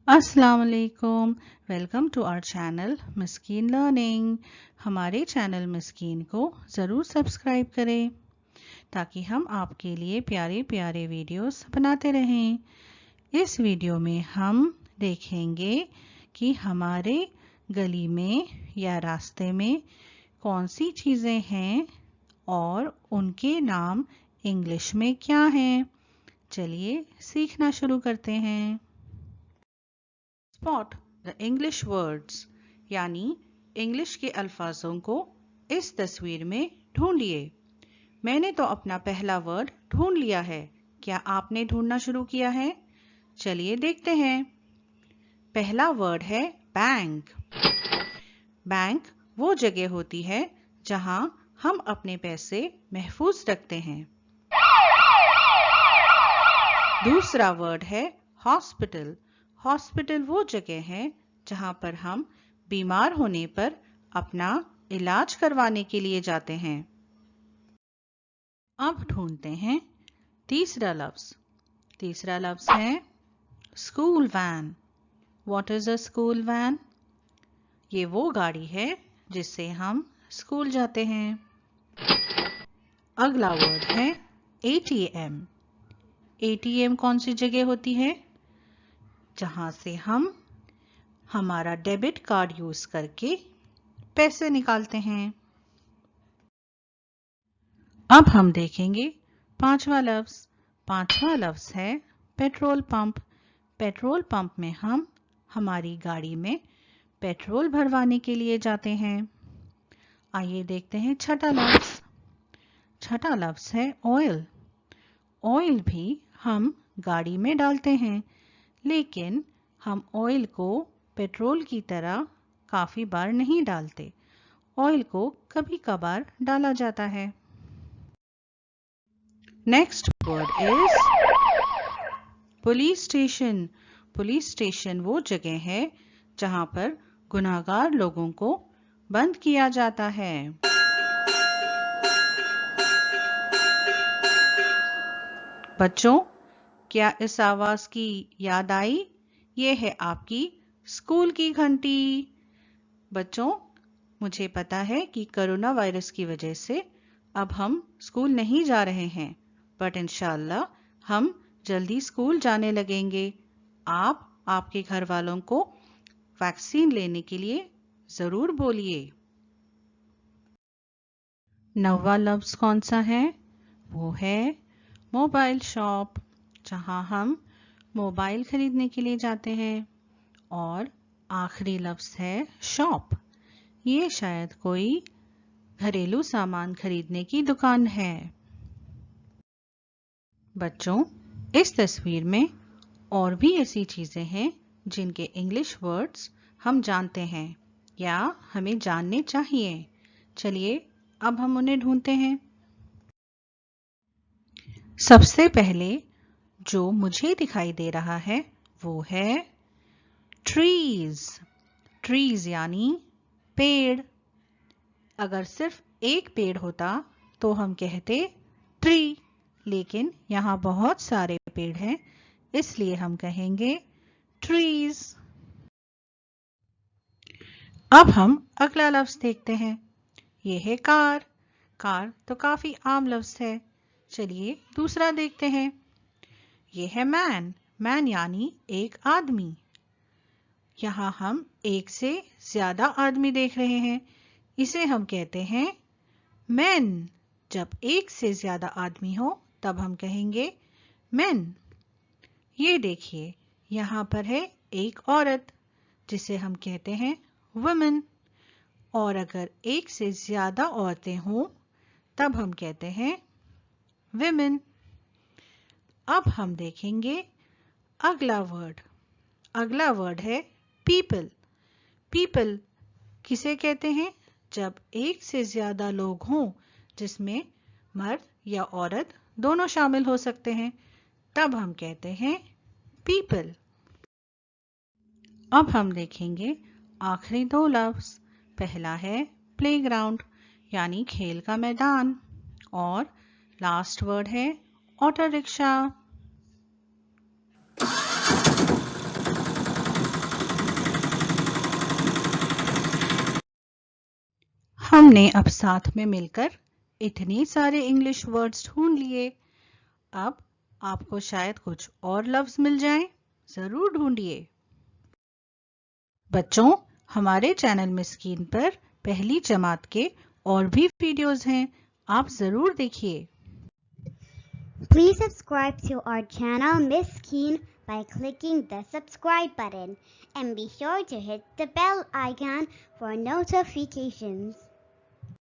अस्सलाम वालेकुम। Welcome to our channel Miskeen learning. हमारे चैनल मिस्कीन को ज़रूर सब्सक्राइब करें ताकि हम आपके लिए प्यारे प्यारे वीडियोस बनाते रहें। इस वीडियो में हम देखेंगे कि हमारे गली में या रास्ते में कौन सी चीज़ें हैं और उनके नाम इंग्लिश में क्या हैं। चलिए सीखना शुरू करते हैं। स्पॉट द इंग्लिश वर्ड्स यानी इंग्लिश के अल्फाजों को इस तस्वीर में ढूंढिए। मैंने तो अपना पहला वर्ड ढूंढ लिया है। क्या आपने ढूंढना शुरू किया है? चलिए देखते हैं। पहला वर्ड है बैंक। बैंक वो जगह होती है जहां हम अपने पैसे महफूज रखते हैं। दूसरा वर्ड है हॉस्पिटल। हॉस्पिटल वो जगह है जहां पर हम बीमार होने पर अपना इलाज करवाने के लिए जाते हैं। अब ढूंढते हैं तीसरा लफ्ज। तीसरा लफ्ज है school van. What is a school van? ये वो गाड़ी है जिससे हम स्कूल जाते हैं। अगला वर्ड है एटीएम। एटीएम कौन सी जगह होती है? जहां से हम हमारा डेबिट कार्ड यूज करके पैसे निकालते हैं। अब हम देखेंगे पांचवा लफ्ज। पांचवा लफ्ज है पेट्रोल पंप। पेट्रोल पंप में हम हमारी गाड़ी में पेट्रोल भरवाने के लिए जाते हैं। आइए देखते हैं छठा लफ्ज। छठा लफ्ज है ऑयल। ऑयल भी हम गाड़ी में डालते हैं, लेकिन हम ऑयल को पेट्रोल की तरह काफ़ी बार नहीं डालते। ऑयल को कभी कभार डाला जाता है। Next word is police station. Police station वो जगह है जहां पर गुनाहगार लोगों को बंद किया जाता है। बच्चों, क्या इस आवाज की याद आई? ये है आपकी स्कूल की घंटी। बच्चों, मुझे पता है कि कोरोना वायरस की वजह से अब हम स्कूल नहीं जा रहे हैं, बट इंशाल्लाह हम जल्दी स्कूल जाने लगेंगे। आप आपके घर वालों को वैक्सीन लेने के लिए जरूर बोलिए। नौवा लफ्ज कौन सा है? वो है मोबाइल शॉप, जहां हम मोबाइल खरीदने के लिए जाते हैं। और आखिरी लफ्ज है शॉप। ये शायद कोई घरेलू सामान खरीदने की दुकान है। बच्चों, इस तस्वीर में और भी ऐसी चीजें हैं जिनके इंग्लिश वर्ड्स हम जानते हैं या हमें जानने चाहिए। चलिए अब हम उन्हें ढूंढते हैं। सबसे पहले जो मुझे दिखाई दे रहा है वो है ट्रीज। ट्रीज यानी पेड़। अगर सिर्फ एक पेड़ होता तो हम कहते ट्री, लेकिन यहाँ बहुत सारे पेड़ हैं, इसलिए हम कहेंगे ट्रीज। अब हम अगला लफ्ज देखते हैं। ये है कार। कार तो काफी आम लफ्ज है। चलिए दूसरा देखते हैं। ये है मैन। मैन यानी एक आदमी। यहाँ हम एक से ज्यादा आदमी देख रहे हैं, इसे हम कहते हैं मैन। जब एक से ज्यादा आदमी हो तब हम कहेंगे मैन। ये देखिए, यहाँ पर है एक औरत, जिसे हम कहते हैं वुमेन। और अगर एक से ज्यादा औरतें हों तब हम कहते हैं विमेन। अब हम देखेंगे अगला वर्ड। अगला वर्ड है पीपल। पीपल किसे कहते हैं? जब एक से ज्यादा लोग हों, जिसमें मर्द या औरत दोनों शामिल हो सकते हैं, तब हम कहते हैं पीपल। अब हम देखेंगे आखिरी दो लफ्ज। पहला है प्लेग्राउंड यानी खेल का मैदान, और लास्ट वर्ड है ऑटो रिक्शा। हमने अब साथ में मिलकर इतने सारे इंग्लिश वर्ड्स ढूंढ लिए। अब आपको शायद कुछ और लफ्ज मिल जाएं। जरूर ढूंढिए। बच्चों, हमारे चैनल मिस्कीन पर पहली जमात के और भी वीडियोस हैं, आप जरूर देखिए। Please subscribe to our channel Miskeen by clicking the subscribe button and be sure to hit the bell icon for notifications.